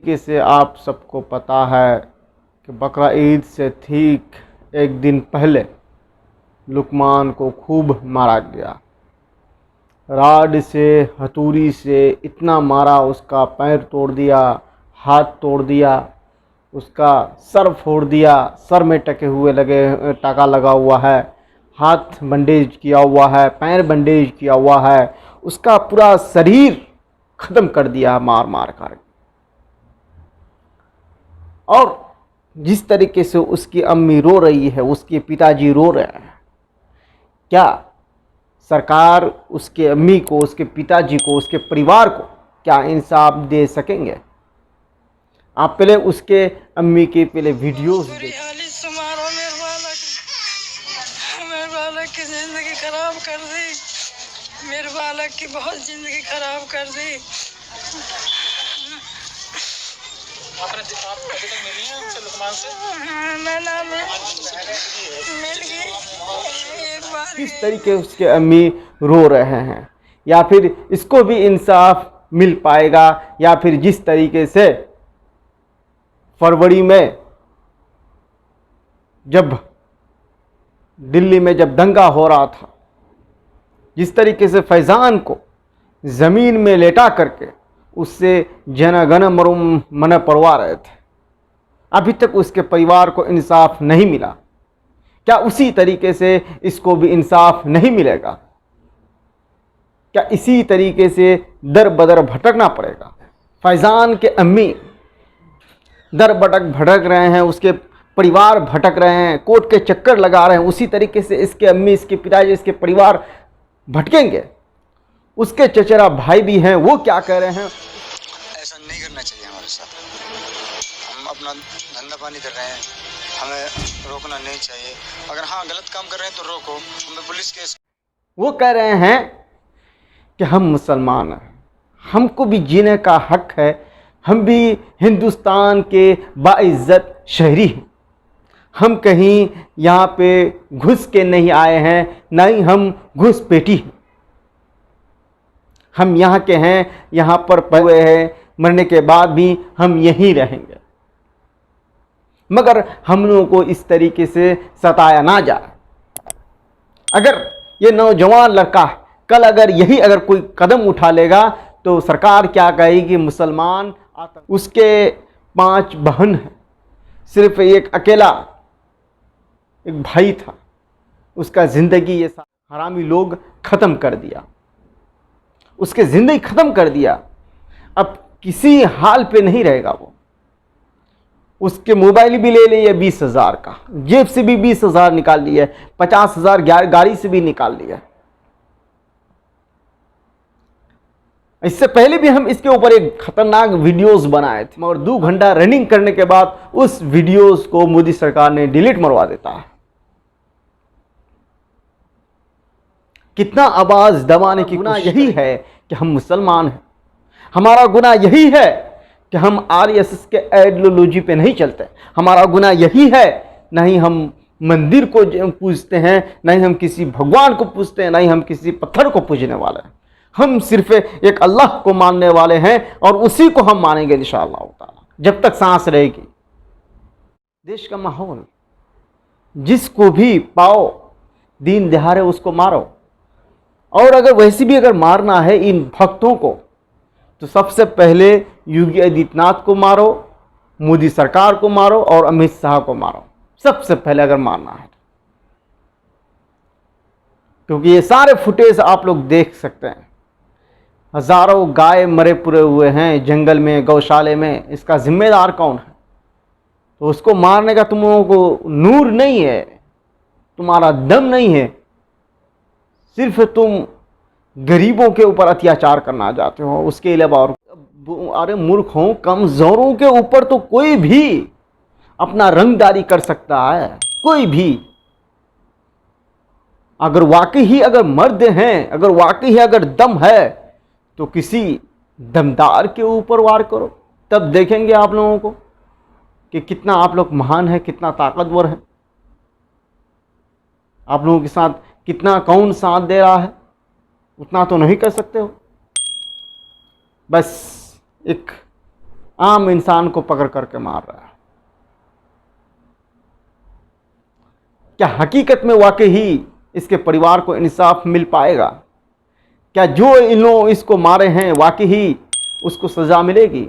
तरीके से आप सबको पता है कि बकरा ईद से ठीक एक दिन पहले लुकमान को खूब मारा गया। राड से, हथौड़ी से इतना मारा, उसका पैर तोड़ दिया, हाथ तोड़ दिया, उसका सर फोड़ दिया। सर में टाका लगा हुआ है, हाथ बंडेज किया हुआ है, पैर बंडेज किया हुआ है, उसका पूरा शरीर ख़त्म कर दिया मार मार कर। और जिस तरीके से उसकी अम्मी रो रही है, उसके पिताजी रो रहे हैं, क्या सरकार उसके अम्मी को, उसके पिताजी को, उसके परिवार को क्या इंसाफ दे सकेंगे? आप पहले उसके अम्मी के पहले वीडियोस देखिए। मेरे बालक की जिंदगी खराब कर दी, मेरे बालक की बहुत जिंदगी खराब कर दी। आप अभी तक मिली हैं उनसे, लुकमान से? मैं ना मिल गई एक बार। किस तरीके उसके अम्मी रो रहे हैं, या फिर इसको भी इंसाफ मिल पाएगा, या फिर जिस तरीके से फरवरी में जब दिल्ली में जब दंगा हो रहा था, जिस तरीके से फैज़ान को ज़मीन में लेटा करके उससे जनगण मन पड़वा रहे थे, अभी तक उसके परिवार को इंसाफ नहीं मिला। क्या उसी तरीके से इसको भी इंसाफ नहीं मिलेगा? क्या इसी तरीके से दर बदर भटकना पड़ेगा? फैज़ान के अम्मी दर भटक रहे हैं, उसके परिवार भटक रहे हैं, कोर्ट के चक्कर लगा रहे हैं, उसी तरीके से इसके अम्मी, इसके पिताजी, इसके परिवार भटकेंगे। उसके चचेरा भाई भी हैं, वो क्या कह रहे हैं? ऐसा नहीं करना चाहिए हमारे साथ। हम अपना धंधा पानी कर रहे हैं, हमें रोकना नहीं चाहिए। अगर हाँ गलत काम कर रहे हैं तो रोको, हमें पुलिस केस। वो कह रहे हैं कि हम मुसलमान हैं, हमको भी जीने का हक है, हम भी हिंदुस्तान के बाइज्जत शहरी हैं, हम कहीं यहाँ पे घुस के नहीं आए हैं, ना ही हम घुसपैठी हैं, हम यहाँ के हैं, यहाँ पर पले हुए हैं, मरने के बाद भी हम यहीं रहेंगे। मगर हम लोगों को इस तरीके से सताया ना जाए। अगर ये नौजवान लड़का कल अगर यही अगर कोई कदम उठा लेगा तो सरकार क्या कहेगी? मुसलमान आतंक। उसके 5 बहन हैं, सिर्फ एक अकेला एक भाई था, उसका ज़िंदगी ये हरामी लोग ख़त्म कर दिया, उसके ज़िंदगी ख़त्म कर दिया। अब किसी हाल पे नहीं रहेगा वो। उसके मोबाइल भी ले लिए 20,000 का, जेब से भी 20,000 निकाल लिया, 50,000 गाड़ी से भी निकाल लिया। इससे पहले भी हम इसके ऊपर एक खतरनाक वीडियोस बनाए थे, मगर 2 घंटा रनिंग करने के बाद उस वीडियोस को मोदी सरकार ने डिलीट मरवा देता है। कितना आवाज दबाने की गुनाह यही है कि हम मुसलमान हैं। हमारा गुनाह यही है कि हम आरएसएस के आइडियोलॉजी पे नहीं चलते। हमारा गुनाह यही है, नहीं हम मंदिर को पूजते हैं, नहीं हम किसी भगवान को पूजते हैं, नहीं हम किसी पत्थर को पूजने वाले हैं। हम सिर्फ एक अल्लाह को मानने वाले हैं और उसी को हम मानेंगे इंशाअल्लाह ताला जब तक सांस रहेगी। देश का माहौल, जिसको भी पाओ दीन दहाड़े उसको मारो, और अगर वैसे भी अगर मारना है इन भक्तों को तो सबसे पहले योगी आदित्यनाथ को मारो, मोदी सरकार को मारो और अमित शाह को मारो, सबसे पहले अगर मारना है। क्योंकि ये सारे फुटेज आप लोग देख सकते हैं, हजारों गाय मरे पुरे हुए हैं जंगल में, गौशाले में। इसका जिम्मेदार कौन है? तो उसको मारने का तुम लोगों को नूर नहीं है, तुम्हारा दम नहीं है, सिर्फ तुम गरीबों के ऊपर अत्याचार करना चाहते हो, उसके अलावा और। अरे मूर्खों, कमजोरों के ऊपर तो कोई भी अपना रंगदारी कर सकता है, कोई भी। अगर वाकई ही अगर मर्द हैं, अगर वाकई ही अगर दम है तो किसी दमदार के ऊपर वार करो, तब देखेंगे आप लोगों को कि कितना आप लोग महान है, कितना ताकतवर है। आप लोगों के साथ कितना कौन साथ दे रहा है, उतना तो नहीं कर सकते हो। बस एक आम इंसान को पकड़ करके मार रहा है। क्या हकीकत में वाकई ही इसके परिवार को इंसाफ मिल पाएगा? क्या जो इन लोग इसको मारे हैं वाकई ही उसको सजा मिलेगी?